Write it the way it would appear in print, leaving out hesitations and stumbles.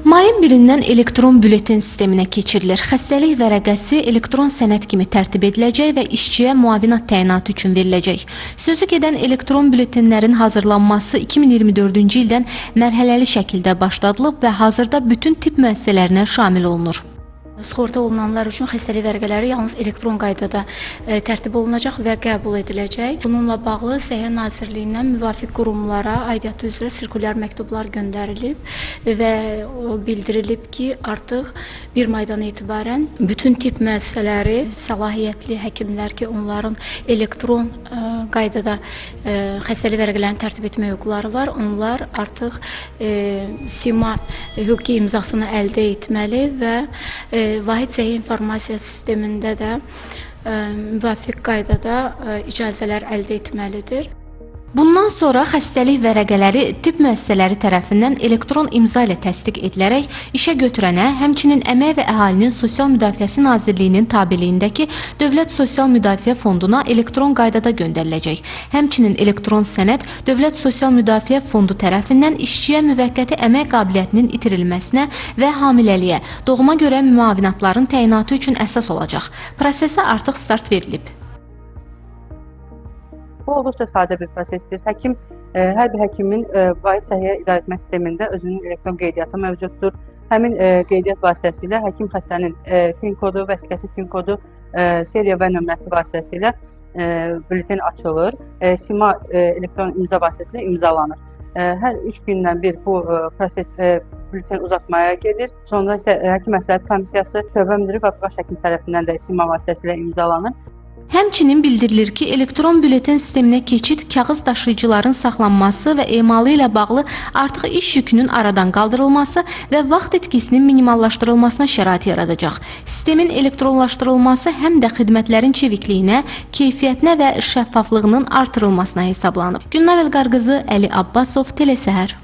Mayın 1-dən elektron bületin sisteminə keçirilir. Xəstəlik vərəqəsi elektron sənəd kimi tərtib ediləcək və işçiyə müavinat təyinatı üçün veriləcək. Sözü gedən elektron bületinlərin hazırlanması 2024-cü ildən mərhələli şəkildə başladılıb və hazırda bütün tibb müəssisələrinə şamil olunur. Sığorta olunanlar üçün xəstəlik vərəqələri yalnız elektron qaydada tərtib olunacaq və qəbul ediləcək. Bununla bağlı Səhiyyə Nazirliyindən müvafiq qurumlara aidiyyatı üzrə sirkulyar məktublar göndərilib və bildirilib ki, artıq 1 maydan etibarən bütün tibb müəssisələri səlahiyyətli həkimlər ki, onların elektron qaydada xəstəlik vərəqələrini tərtib etmə hüquqları var. Onlar artıq SİMA hüquqi imzasını əldə etməli və Vahid Səhiyyə İnformasiya Sistemində də müvafiq qaydada icazələr əldə etməlidir. Bundan sonra xəstəlik vərəqələri tibb müəssisələri tərəfindən elektron imza ilə təsdiq edilərək işə götürənə, həmçinin Əmək və Əhalinin Sosial Müdafiəsi Nazirliyinin tabeliyindəki Dövlət Sosial Müdafiə Fonduna elektron qaydada göndəriləcək. Həmçinin elektron sənəd Dövlət Sosial Müdafiə Fondu tərəfindən işçiyə müvəqqəti əmək qabiliyyətinin itirilməsinə və hamiləliyə, doğuma görə müavinatların təyinatı üçün əsas olacaq. Prosesə artıq start verilib. Bu olduqca sadə bir prosesdir. Hər bir həkimin Vahid Səhiyyə İdarəetmə Sistemində özünün elektron qeydiyyatı mövcuddur. Həmin qeydiyyat vasitəsilə həkim xəstənin fin kodu, vəsiqəsi fin kodu, seriya və nömrəsi vasitəsilə bületin açılır. SİMA elektron imza vasitəsilə imzalanır. Hər 3 gündən bir bu proses bületin uzatmaya gedir. Sonra isə həkim məsləhət komissiyası, şöbə müdiri və baş həkim tərəfindən də SİMA vasitəsilə imzalanır. Həmçinin bildirilir ki, elektron bületin sisteminə keçid kağız daşıyıcıların saxlanması və emalı ilə bağlı artıq iş yükünün aradan qaldırılması və vaxt etkisinin minimallaşdırılmasına şərait yaradacaq. Sistemin elektronlaşdırılması həm də xidmətlərin çevikliyinə, keyfiyyətinə və şəffaflığının artırılmasına hesablanıb. Gülnar Elqar qızı, Əli Abbasov, Telesəhər.